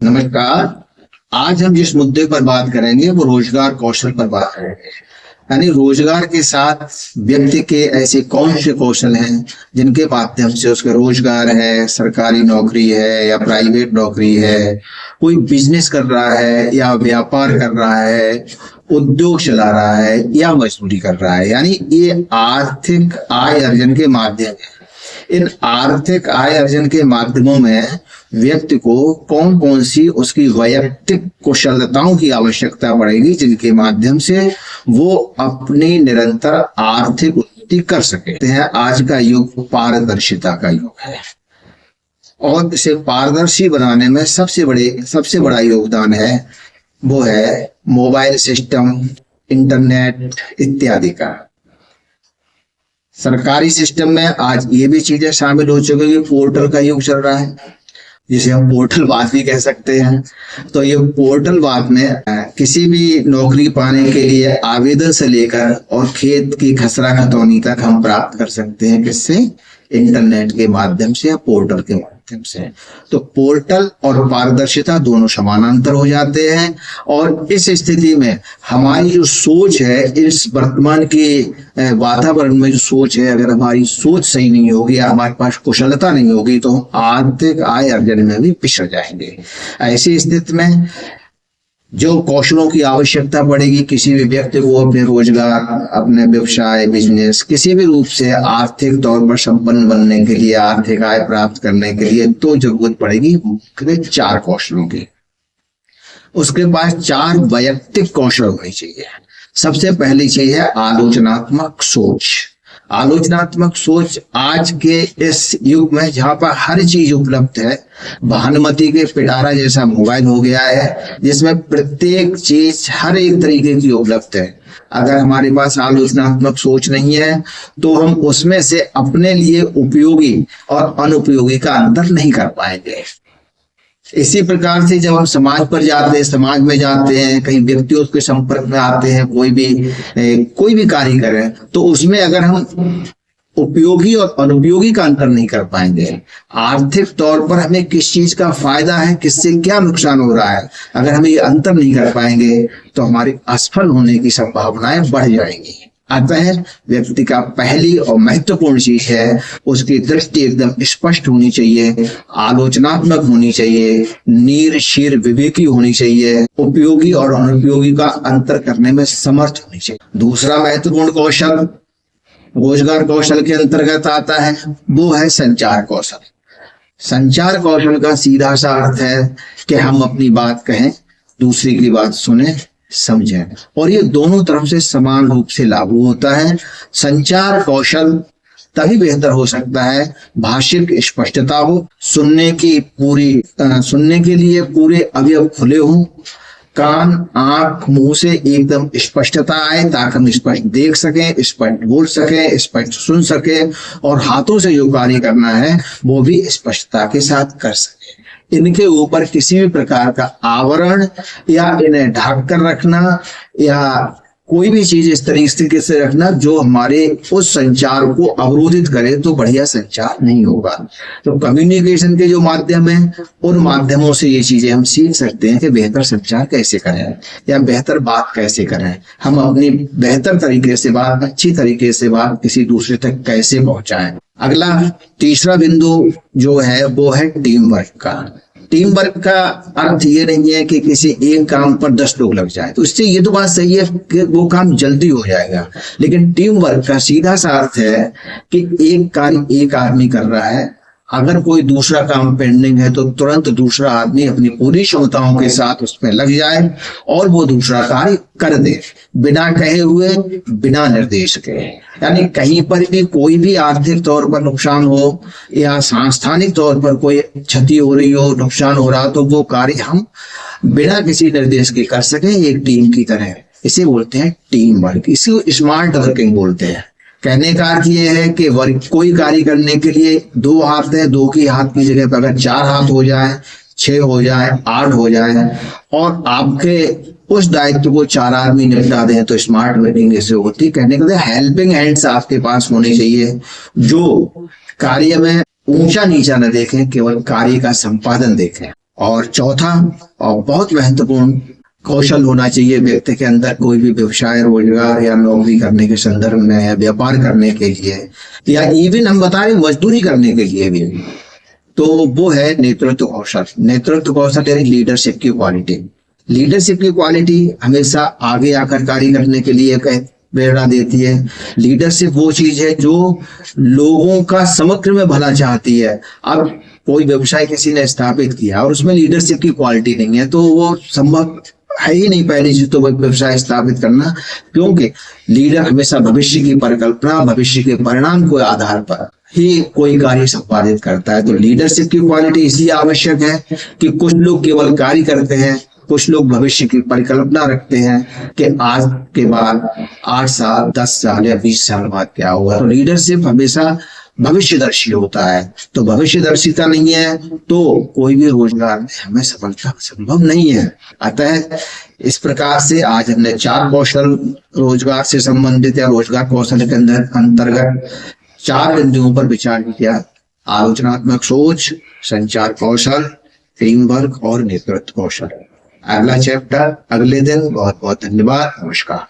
नमस्कार। आज हम जिस मुद्दे पर बात करेंगे वो रोजगार कौशल पर बात करेंगे। यानी रोजगार के साथ व्यक्ति के ऐसे कौन से कौशल हैं जिनके माध्यम से उसका रोजगार है, सरकारी नौकरी है या प्राइवेट नौकरी है, कोई बिजनेस कर रहा है या व्यापार कर रहा है, उद्योग चला रहा है या मजदूरी कर रहा है। यानी ये आर्थिक आय अर्जन के माध्यम है। इन आर्थिक आय अर्जन के माध्यमों में व्यक्ति को कौन कौन सी उसकी वैयक्तिक कुशलताओं की आवश्यकता पड़ेगी जिनके माध्यम से वो अपनी निरंतर आर्थिक उन्नति कर सके हैं। आज का युग पारदर्शिता का युग है और इसे पारदर्शी बनाने में सबसे बड़ा योगदान है वो है मोबाइल सिस्टम, इंटरनेट इत्यादि का। सरकारी सिस्टम में आज ये भी चीजें शामिल हो चुकी है कि पोर्टल का युग चल रहा है, जिसे हम पोर्टल बात भी कह सकते हैं। तो ये पोर्टल बात में किसी भी नौकरी पाने के लिए आवेदन से लेकर और खेत की खसरा खतौनी तक हम प्राप्त कर सकते हैं। किससे? इंटरनेट के माध्यम से या पोर्टल के माध्यम से। तो पोर्टल और पारदर्शिता दोनों समानांतर हो जाते हैं और इस स्थिति में हमारी जो सोच है, इस वर्तमान के वातावरण में जो सोच है, अगर हमारी सोच सही नहीं होगी या हमारे पास कुशलता नहीं होगी तो हम आर्थिक आय अर्जन में भी पिछड़ जाएंगे। ऐसी स्थिति में जो कौशलों की आवश्यकता पड़ेगी किसी भी व्यक्ति को अपने रोजगार, अपने व्यवसाय, बिजनेस किसी भी रूप से आर्थिक तौर पर संपन्न बनने के लिए, आर्थिक आय प्राप्त करने के लिए तो जरूरत पड़ेगी मुख्य 4 कौशलों की। उसके पास 4 वैयक्तिक कौशल होने चाहिए। सबसे पहली चीज है आलोचनात्मक सोच। आलोचनात्मक सोच आज के इस युग में जहां पर हर चीज उपलब्ध है, भानुमति के पिटारा जैसा मोबाइल हो गया है जिसमें प्रत्येक चीज हर एक तरीके की उपलब्ध है। अगर हमारे पास आलोचनात्मक सोच नहीं है तो हम उसमें से अपने लिए उपयोगी और अनुपयोगी का अंतर नहीं कर पाएंगे। इसी प्रकार से जब हम समाज में जाते हैं, कहीं व्यक्तियों के संपर्क में आते हैं, कोई भी कार्य करें तो उसमें अगर हम उपयोगी और अनुपयोगी का अंतर नहीं कर पाएंगे, आर्थिक तौर पर हमें किस चीज का फायदा है, किससे क्या नुकसान हो रहा है, अगर हम ये अंतर नहीं कर पाएंगे तो हमारी असफल होने की संभावनाएं बढ़ जाएंगी। अतः व्यक्ति का पहली और महत्वपूर्ण चीज है उसकी दृष्टि एकदम स्पष्ट होनी चाहिए, आलोचनात्मक होनी चाहिए, नीर शीर विवेकी होनी चाहिए, उपयोगी और अनुपयोगी का अंतर करने में समर्थ होनी चाहिए। दूसरा महत्वपूर्ण कौशल रोजगार कौशल के अंतर्गत आता है वो है संचार कौशल। संचार कौशल का सीधा सा अर्थ है कि हम अपनी बात कहें, दूसरे की बात सुने, समझें, और ये दोनों तरफ से समान रूप से लागू होता है। संचार कौशल तभी बेहतर हो सकता है भाषिक स्पष्टता हो, सुनने के लिए पूरे अवयव खुले हों, कान, आंख, मुंह से एकदम स्पष्टता आए ताकि हम स्पष्ट देख सकें, स्पष्ट बोल सकें, स्पष्ट सुन सकें और हाथों से जो कार्य करना है वो भी स्पष्टता के साथ कर सकें। इनके ऊपर किसी भी प्रकार का आवरण या इन्हें ढक कर रखना या कोई भी चीज इस तरीके से रखना जो हमारे उस संचार को अवरोधित करे तो बढ़िया संचार नहीं होगा। तो कम्युनिकेशन के जो माध्यम है उन माध्यमों से ये चीजें हम सीख सकते हैं कि बेहतर संचार कैसे करें या बेहतर बात कैसे करें, हम अपनी बेहतर तरीके से बात, अच्छी तरीके से बात किसी दूसरे तक कैसे पहुंचाएं। अगला तीसरा बिंदु जो है वो है टीम वर्क का। टीम वर्क का अर्थ ये नहीं है कि किसी एक काम पर 10 लोग लग जाए, तो इससे ये तो बात सही है कि वो काम जल्दी हो जाएगा, लेकिन टीम वर्क का सीधा सा अर्थ है कि एक कार्य एक आदमी कर रहा है, अगर कोई दूसरा काम पेंडिंग है तो तुरंत दूसरा आदमी अपनी पूरी क्षमताओं के साथ उसमें लग जाए और वो दूसरा कार्य कर दे, बिना कहे हुए, बिना निर्देश के। यानी कहीं पर भी कोई भी आर्थिक तौर पर नुकसान हो या सांस्थानिक तौर पर कोई क्षति हो रही हो, नुकसान हो रहा, तो वो कार्य हम बिना किसी निर्देश के कर सके एक टीम की तरह। इसे बोलते हैं टीम वर्क, इसे स्मार्ट वर्किंग बोलते हैं। कहने का अर्थ ये है कि कोई कार्य करने के लिए 2 हाथ है, 2 की हाथ की जगह पर अगर 4 हाथ हो जाए, 6 हो जाए, 8 हो जाए और आपके उस दायित्व को 4 आदमी निपटा दें तो स्मार्ट वर्किंग ऐसे होती। कहने का हेल्पिंग हैंड्स आपके पास होने चाहिए जो कार्य में ऊंचा नीचा न देखें, केवल कार्य का संपादन देखें। और चौथा और बहुत महत्वपूर्ण कौशल होना चाहिए व्यक्ति के अंदर कोई भी व्यवसाय, रोजगार या नौकरी करने के संदर्भ में या व्यापार करने के लिए या इवन हम बता रहे मजदूरी करने के लिए भी, तो वो है नेतृत्व कौशल। नेतृत्व कौशल यानी लीडरशिप की क्वालिटी। लीडरशिप की क्वालिटी हमेशा आगे आकर कार्य करने के लिए प्रेरणा देती है। लीडरशिप वो चीज है जो लोगों का समग्र में भला चाहती है। अब कोई व्यवसाय किसी ने स्थापित किया और उसमें लीडरशिप की क्वालिटी नहीं है तो वो संभव है ही नहीं पहली चीज तो व्यवसाय स्थापित करना, क्योंकि लीडर हमेशा भविष्य की परिकल्पना, भविष्य के परिणाम के आधार पर ही कोई कार्य संपादित करता है। तो लीडरशिप की क्वालिटी इसलिए आवश्यक है कि कुछ लोग केवल कार्य करते हैं, कुछ लोग भविष्य की परिकल्पना रखते हैं कि आज के बाद 8 साल, 10 साल या 20 साल बाद क्या होगा। तो लीडरशिप हमेशा भविष्यदर्शी होता है। तो भविष्यदर्शिता नहीं है तो कोई भी रोजगार में हमें सफलता संभव नहीं है। अतः इस प्रकार से आज हमने 4 कौशल रोजगार से संबंधित या रोजगार कौशल के अंतर्गत 4 बिंदुओं पर विचार किया। आलोचनात्मक सोच, संचार कौशल, टीम वर्क और नेतृत्व कौशल। अगला चैप्टर अगले दिन। बहुत बहुत धन्यवाद। नमस्कार।